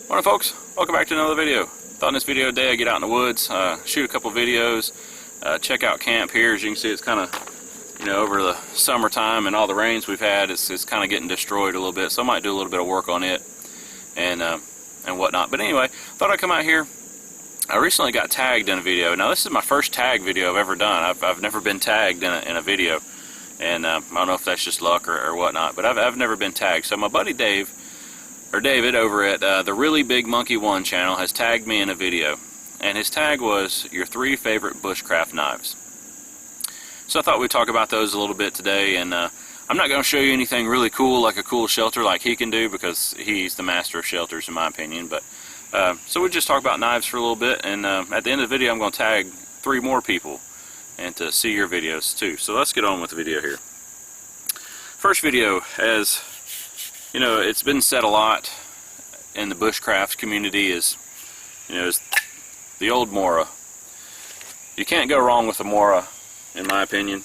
Morning folks, welcome back to another video. Thought in this video today I'd get out in the woods, shoot a couple videos, check out camp here. As you can see, it's kind of, over the summertime and all the rains we've had, it's kind of getting destroyed a little bit, so I might do a little bit of work on it and whatnot. But anyway, thought I'd come out here. I recently got tagged in a video. Now this is my first tag video I've ever done. I've never been tagged in a video, and I don't know if that's just luck or whatnot, but I've never been tagged. So my buddy David over at the Really Big Monkey 1 channel has tagged me in a video, and his tag was your 3 favorite bushcraft knives. So I thought we'd talk about those a little bit today, and I'm not going to show you anything really cool like a cool shelter like he can do, because he's the master of shelters in my opinion. But so we'll just talk about knives for a little bit, and at the end of the video I'm going to tag 3 more people and to see your videos too. So let's get on with the video here. First video, as it's been said a lot in the bushcraft community, is the old Mora. You can't go wrong with a Mora, in my opinion,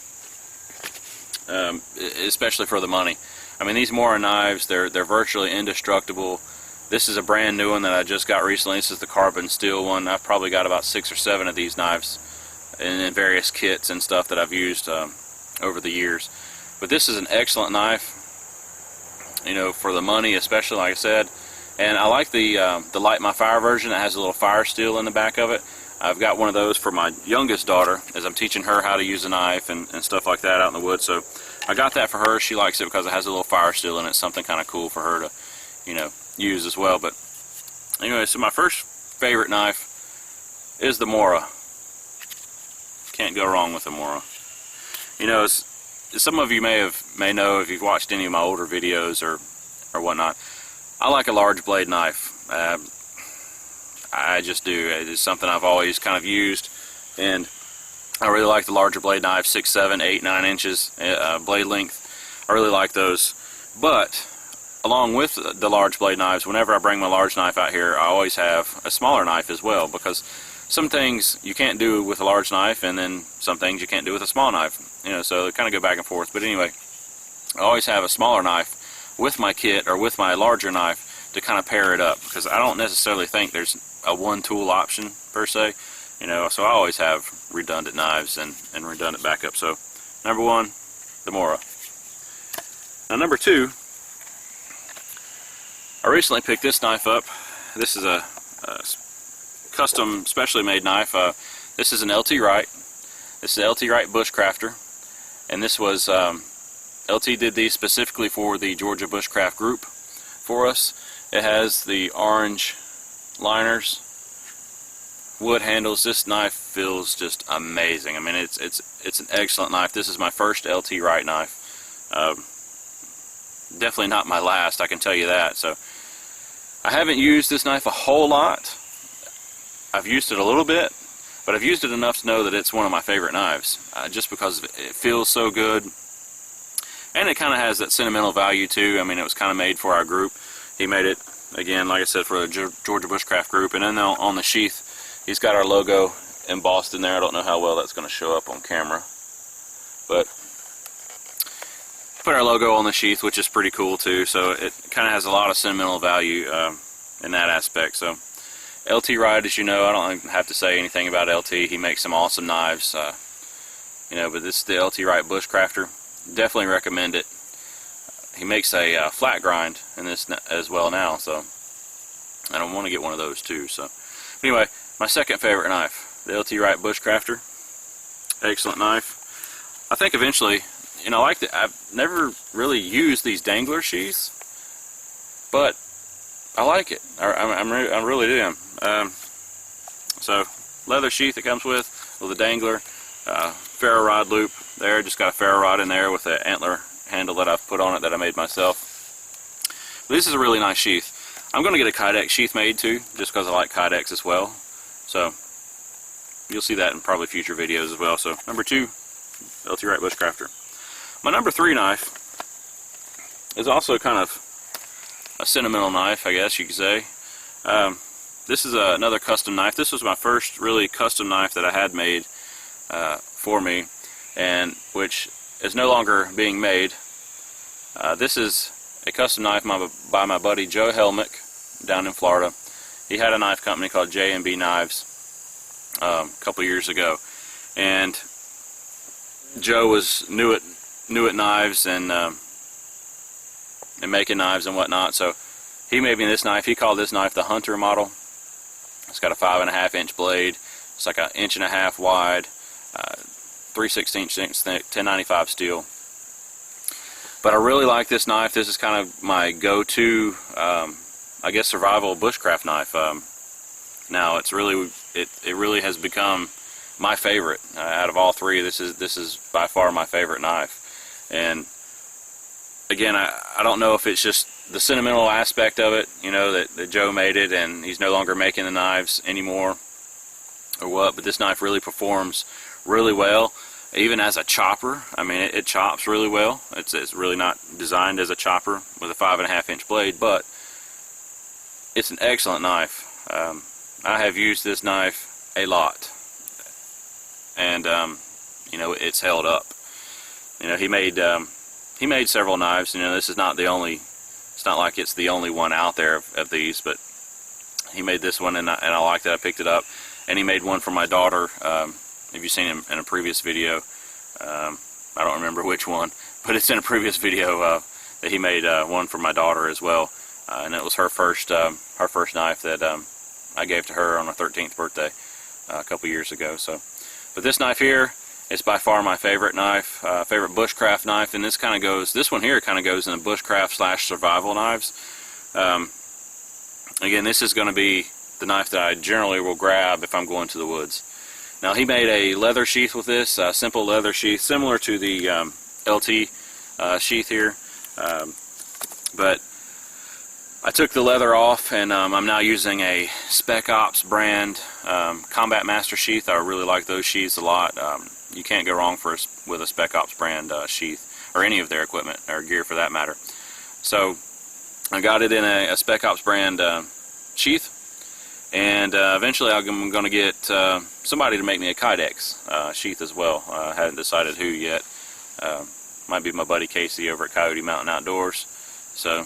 especially for the money. I mean, these Mora knives, they're virtually indestructible. This is a brand new one that I just got recently. This is the carbon steel one. I've probably got about 6 or 7 of these knives in various kits and stuff that I've used over the years. But this is an excellent knife, for the money, especially, like I said. And I like the Light My Fire version that has a little fire steel in the back of it. I've got one of those for my youngest daughter, as I'm teaching her how to use a knife and stuff like that out in the woods. So I got that for her. She likes it because it has a little fire steel in it. Something kind of cool for her to, use as well. But anyway, so my first favorite knife is the Mora. Can't go wrong with the Mora. As some of you may know if you've watched any of my older videos or whatnot, I like a large blade knife. I just do. It's something I've always kind of used, and I really like the larger blade knives, 6, 7, 8, 9 inches blade length. I really like those. But along with the large blade knives, whenever I bring my large knife out here, I always have a smaller knife as well, because some things you can't do with a large knife, and then some things you can't do with a small knife. So they kind of go back and forth. But anyway, I always have a smaller knife with my kit or with my larger knife to kind of pair it up, because I don't necessarily think there's a one-tool option per se. So I always have redundant knives and redundant backup. So number 1, the Mora. Now number 2, I recently picked this knife up. This is a custom, specially made knife. This is an LT Wright. This is LT Wright Bushcrafter, and this was LT did these specifically for the Georgia Bushcraft group for us. It has the orange liners, wood handles. This knife feels just amazing. I mean, it's an excellent knife. This is my first LT Wright knife. Definitely not my last, I can tell you that. So I haven't used this knife a whole lot. I've used it a little bit, but I've used it enough to know that it's one of my favorite knives, just because it feels so good, and it kind of has that sentimental value too. I mean, it was kind of made for our group. He made it, again, like I said, for the Georgia Bushcraft group. And then on the sheath, he's got our logo embossed in there. I don't know how well that's going to show up on camera, but put our logo on the sheath, which is pretty cool too. So it kind of has a lot of sentimental value in that aspect. So LT Wright, as you know, I don't have to say anything about LT. He makes some awesome knives, but this is the LT Wright Bushcrafter. Definitely recommend it. He makes a flat grind in this as well now, so I don't want to get one of those too. So anyway, my second favorite knife, the LT Wright Bushcrafter. Excellent knife. I think eventually, I've never really used these dangler sheaths, but I like it. I really do. So leather sheath it comes with the dangler, ferro rod loop there. Just got a ferro rod in there with an antler handle that I've put on it that I made myself. But this is a really nice sheath. I'm going to get a Kydex sheath made too, just because I like Kydex as well. So you'll see that in probably future videos as well. So number 2, LT Wright Bushcrafter. My number 3 knife is also kind of a sentimental knife, I guess you could say. This is another custom knife. This was my first really custom knife that I had made for me, and which is no longer being made. This is a custom knife by my buddy Joe Helmick down in Florida. he had a knife company called J&B Knives a couple years ago, and Joe was new at knives and making knives and whatnot. So he made me this knife. He called this knife the Hunter model. It's got a 5.5 inch blade. It's like 1.5 inches wide, 3/16 inch thick, 1095 steel. But I really like this knife. This is kind of my go-to, I guess, survival bushcraft knife. Now it really has become my favorite out of all three. This is by far my favorite knife. And again, I don't know if it's just the sentimental aspect of it, you know, that Joe made it and he's no longer making the knives anymore, or what. But this knife really performs really well. Even as a chopper, I mean, it chops really well. It's really not designed as a chopper with a 5.5 inch blade, but it's an excellent knife. I have used this knife a lot, and you know, it's held up. You know, he made several knives. You know, this is not the only. It's not like it's the only one out there of these, but he made this one, and I liked it. I picked it up, and he made one for my daughter. If you've seen him in a previous video, I don't remember which one, but it's in a previous video that he made one for my daughter as well, and it was her first knife that I gave to her on her 13th birthday a couple years ago. So, but this knife here is by far my favorite knife, favorite bushcraft knife, and this one here kind of goes in the bushcraft / survival knives. Again, this is going to be the knife that I generally will grab if I'm going to the woods. Now, he made a leather sheath with this, simple leather sheath, similar to the LT sheath here. But I took the leather off, and I'm now using a Spec Ops brand Combat Master sheath. I really like those sheaths a lot. You can't go wrong with a Spec Ops brand sheath, or any of their equipment or gear for that matter. So I got it in a Spec Ops brand sheath. And eventually I'm going to get somebody to make me a Kydex sheath as well. I haven't decided who yet. Might be my buddy Casey over at Coyote Mountain Outdoors. So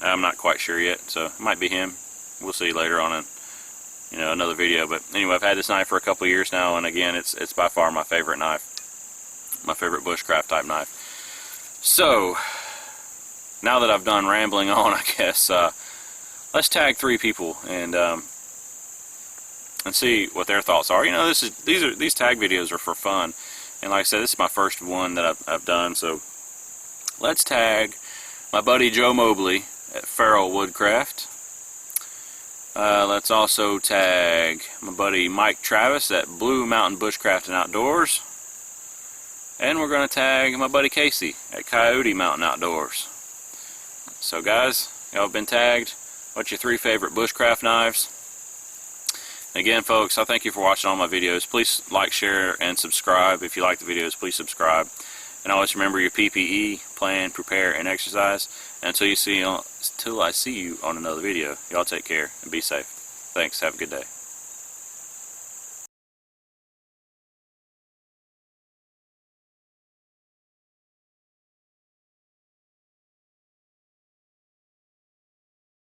I'm not quite sure yet. So it might be him. We'll see later on in another video. But anyway, I've had this knife for a couple of years now, and again, it's by far my favorite knife, my favorite bushcraft type knife. So now that I've done rambling on, I guess let's tag 3 people and see what their thoughts are. You know, these tag videos are for fun, and like I said, this is my first one that I've done. So let's tag my buddy Joe Mobley at Feral Woodcraft. Let's also tag my buddy Mike Travis at Blue Mountain Bushcraft and Outdoors, and we're going to tag my buddy Casey at Coyote Mountain Outdoors. So guys, y'all have been tagged. What's your 3 favorite bushcraft knives? Again, folks, I thank you for watching all my videos. Please like, share, and subscribe. If you like the videos, please subscribe. And always remember your PPE, plan, prepare, and exercise. And until I see you on another video, y'all take care and be safe. Thanks. Have a good day.